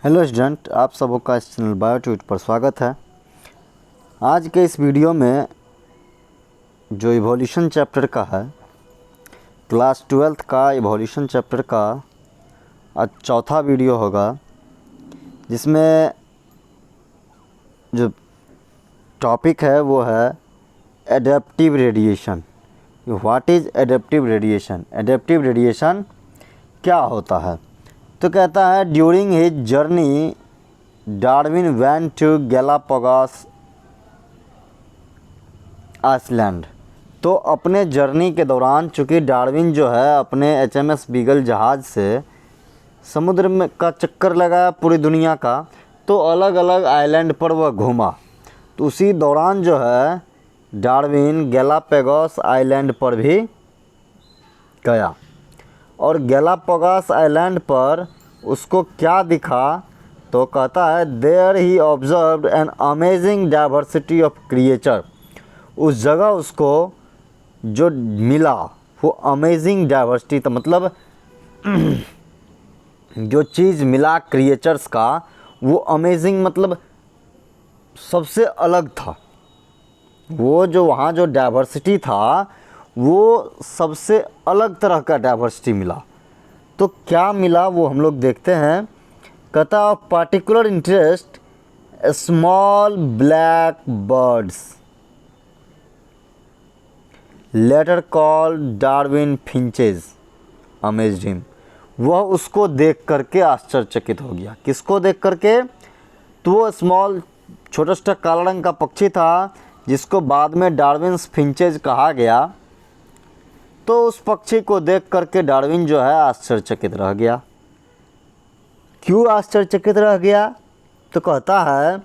Hello student, आप सबों का इस चैनल बायोट्यूट पर स्वागत है। आज के इस वीडियो में जो इवोल्यूशन चैप्टर का है, क्लास 12th का इवोल्यूशन चैप्टर का आज चौथा वीडियो होगा, जिसमें जो टॉपिक है वो है adaptive radiation. What is adaptive radiation? Adaptive radiation क्या होता है? तो कहता है during his journey Darwin went to Galapagos island. तो अपने जर्नी के दौरान, चूँकि डार्विन जो है अपने HMS बीगल जहाज़ से समुद्र में का चक्कर लगाया पूरी दुनिया का, तो अलग अलग आइलैंड पर वह घूमा। तो उसी दौरान जो है डार्विन गैलापागोस आइलैंड पर भी गया, और गैलापागोस आइलैंड पर उसको क्या दिखा? तो कहता है there he observed an amazing diversity of creature. उस जगह उसको जो मिला वो अमेजिंग डाइवर्सिटी, तो मतलब जो चीज़ मिला क्रिएचर्स का वो अमेजिंग, मतलब सबसे अलग था। वो जो वहाँ जो डाइवर्सिटी था वो सबसे अलग तरह का डाइवर्सिटी मिला। तो क्या मिला वो हम लोग देखते हैं। कहता of particular interest small black birds later called Darwin finches amazed him. वह उसको देख करके आश्चर्यचकित हो गया। किसको देख करके? तो वो स्मॉल छोटा सा काला रंग का पक्षी था जिसको बाद में डार्विन फिंचेज कहा गया। तो उस पक्षी को देख करके डार्विन जो है आश्चर्यचकित रह गया। क्यों आश्चर्यचकित रह गया? तो कहता है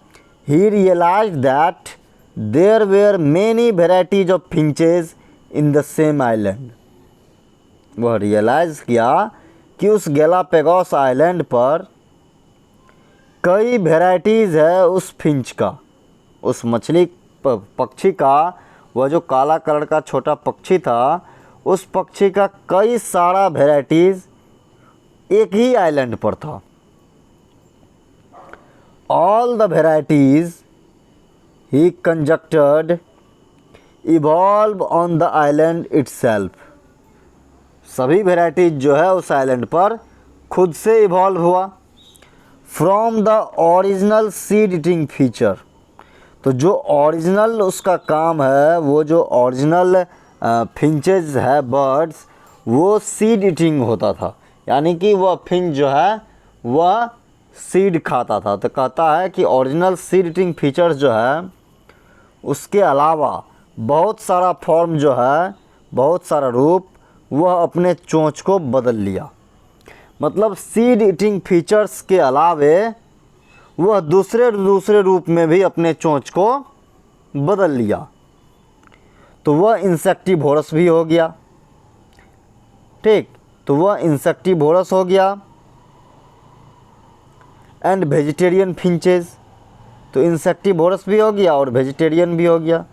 he realized that there were many varieties of finches in the same island. वह रियलाइज किया कि उस गैलापागोस आइलैंड पर कई वेराइटीज़ है उस फिंच का, उस मछली पक्षी का। वह जो काला कलर का छोटा पक्षी था, उस पक्षी का कई सारा वेराइटीज़ एक ही आइलैंड पर था। All the varieties he conjectured evolve on the island itself. सभी वेराइटीज़ जो है उस आइलैंड पर खुद से इवॉल्व हुआ from the original seed eating feature. तो जो ओरिजिनल उसका काम है, वो जो ओरिजिनल फिंचेज है बर्ड्स, वो सीड ईटिंग होता था, यानी कि वह फिंच जो है वह सीड खाता था। तो कहता है कि ओरिजिनल सीड ईटिंग फीचर्स जो है उसके अलावा बहुत सारा फॉर्म जो है, बहुत सारा रूप, वह अपने चोंच को बदल लिया। मतलब सीड ईटिंग फीचर्स के अलावे वह दूसरे रूप में भी अपने चोंच को बदल लिया। तो वह इंसेक्टिवोरस भी हो गया। ठीक, तो वह इंसेक्टिवोरस हो गया। एंड वेजिटेरियन फिंचेज, तो इंसेक्टिवोरस भी हो गया और वेजिटेरियन भी हो गया।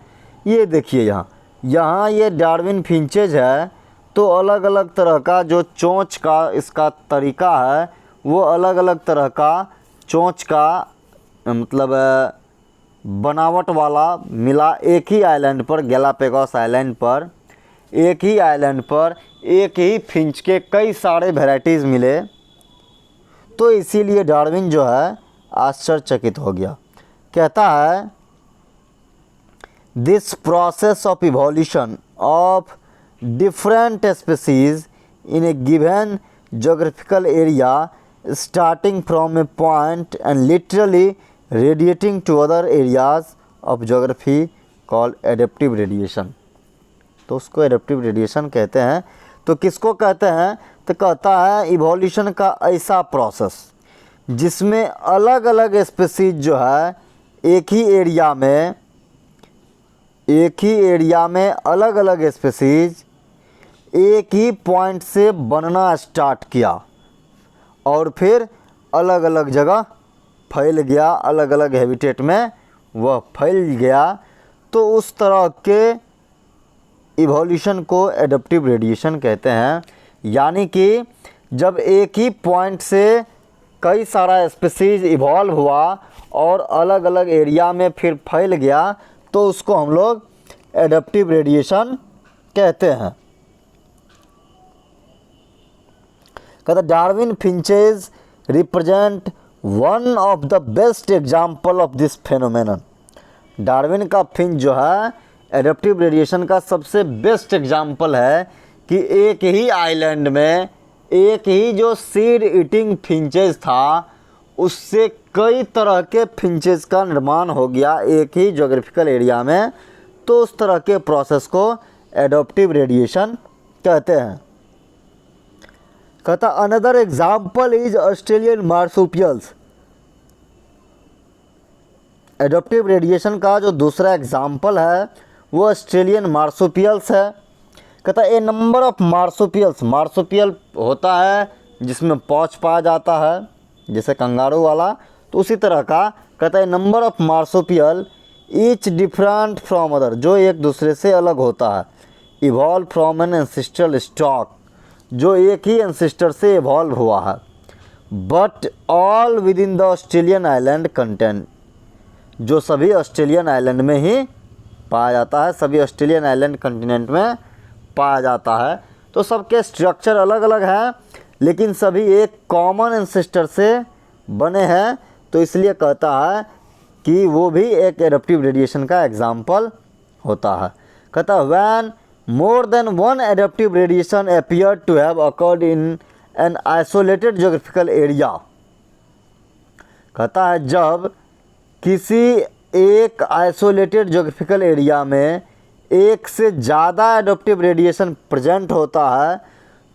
ये देखिए यहाँ ये डार्विन फिंचेज है, तो अलग अलग तरह का जो चोंच का इसका तरीका है, वो अलग अलग तरह का चोंच का मतलब बनावट वाला मिला एक ही आइलैंड पर, गैलापागोस आइलैंड पर। एक ही आइलैंड पर एक ही फिंच के कई सारे वेराइटीज़ मिले। तो इसीलिए डार्विन जो है आश्चर्यचकित हो गया। कहता है this process of evolution of different species in a given geographical area starting from a point and literally radiating to other areas of geography called adaptive radiation. तो उसको एडेप्टिव रेडिएशन कहते हैं। तो किसको कहते हैं? तो कहता है इवोल्यूशन का ऐसा प्रोसेस जिसमें अलग अलग स्पीसीज जो है एक ही एरिया में अलग अलग स्पीसीज एक ही पॉइंट से बनना स्टार्ट किया और फिर अलग अलग जगह फैल गया, अलग अलग हैबिटेट में वह फैल गया। तो उस तरह के इवोल्यूशन को एडेप्टिव रेडिएशन कहते हैं। यानी कि जब एक ही पॉइंट से कई सारा स्पीसीज इवॉल्व हुआ और अलग अलग एरिया में फिर फैल गया, तो उसको हम लोग एडेप्टिव रेडिएशन कहते हैं। कहता Darwin finches represent one of the best example of this phenomenon. Darwin का फिंच जो है एडेप्टिव रेडिएशन का सबसे बेस्ट एग्जाम्पल है कि एक ही आइलैंड में एक ही जो सीड ईटिंग फिंचेस था उससे कई तरह के फिंचेस का निर्माण हो गया एक ही ज्योग्राफिकल एरिया में, तो उस तरह के प्रोसेस को एडेप्टिव रेडिएशन कहते हैं। कहता another example is Australian marsupials. Adaptive radiation का जो दूसरा एग्जाम्पल है वो ऑस्ट्रेलियन मार्सुपियल्स है। कहता ए नंबर ऑफ मार्सुपियल्स, मार्सुपियल होता है जिसमें पौच पाया जाता है जैसे कंगारू वाला, तो उसी तरह का कहता है number of marsupial each different from other, जो एक दूसरे से अलग होता है। Evolve from an ancestral stock, जो एक ही एंसेस्टर से इवॉल्व हुआ है। But all within the Australian island content, जो सभी ऑस्ट्रेलियन आइलैंड में ही पाया जाता है, सभी ऑस्ट्रेलियन आइलैंड कंटिनेंट में पाया जाता है। तो सबके स्ट्रक्चर अलग अलग हैं लेकिन सभी एक कॉमन एंसेस्टर से बने हैं, तो इसलिए कहता है कि वो भी एक एडेप्टिव रेडिएशन का एग्जाम्पल होता है। कहता है when more than one adaptive radiation appear to have occurred in an isolated geographical area. कहता है जब किसी एक आइसोलेटेड ज्योग्राफिकल एरिया में एक से ज़्यादा एडेप्टिव रेडिएशन प्रेजेंट होता है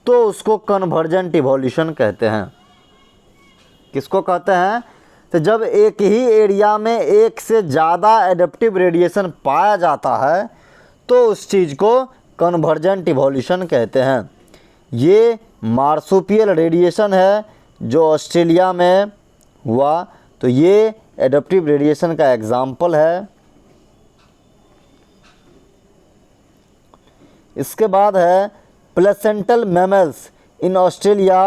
तो उसको कन्वर्जेंट इवोल्यूशन कहते हैं। किसको कहते हैं? तो जब एक ही एरिया में एक से ज़्यादा एडेप्टिव रेडिएशन पाया जाता है तो उस चीज़ को कन्वर्जेंट इवोल्यूशन कहते हैं। ये मार्सुपियल रेडिएशन है जो ऑस्ट्रेलिया में हुआ, तो ये एडेप्टिव रेडिएशन का एग्जाम्पल है। इसके बाद है placental mammals in Australia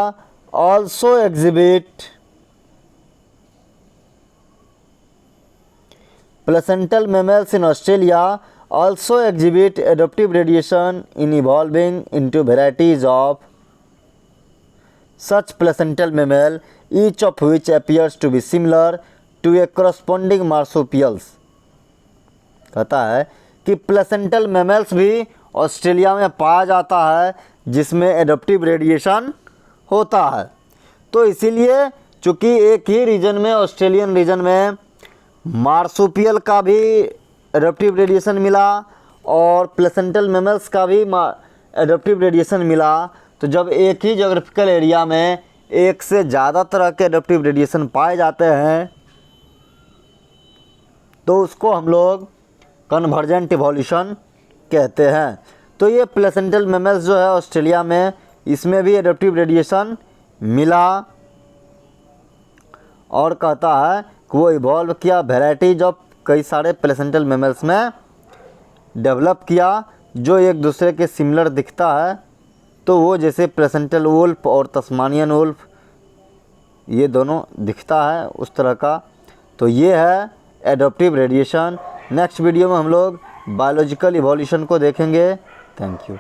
also exhibit placental mammals in Australia also exhibit adaptive radiation in evolving into varieties of such placental mammal, each of which appears to be similar to a corresponding marsupials। कहता है कि placental mammals भी Australia में पाया जाता है जिसमें adaptive radiation होता है। तो इसीलिए चूँकि एक ही रीजन में, ऑस्ट्रेलियन रीजन में मार्सुपियल का भी एडेप्टिव रेडिएशन मिला और प्लेसेंटल मैमल्स का भी एडेप्टिव रेडिएशन मिला, तो जब एक ही ज्योग्राफिकल एरिया में एक से ज़्यादा तरह के एडेप्टिव रेडिएशन पाए जाते हैं तो उसको हम लोग कन्वर्जेंट इवोल्यूशन कहते हैं। तो ये प्लेसेंटल मैमल्स जो है ऑस्ट्रेलिया में, इसमें भी एडेप्टिव रेडिएशन मिला और कहता है कि वो इवॉल्व किया, वेराइटीज ऑफ कई सारे प्लेसेंटल मैमल्स में डेवलप किया जो एक दूसरे के सिमिलर दिखता है। तो वो जैसे प्लेसेंटल वुल्फ और तस्मानियन वुल्फ ये दोनों दिखता है उस तरह का। तो ये है एडेप्टिव रेडिएशन। नेक्स्ट वीडियो में हम लोग बायोलॉजिकल इवोल्यूशन को देखेंगे। Thank you.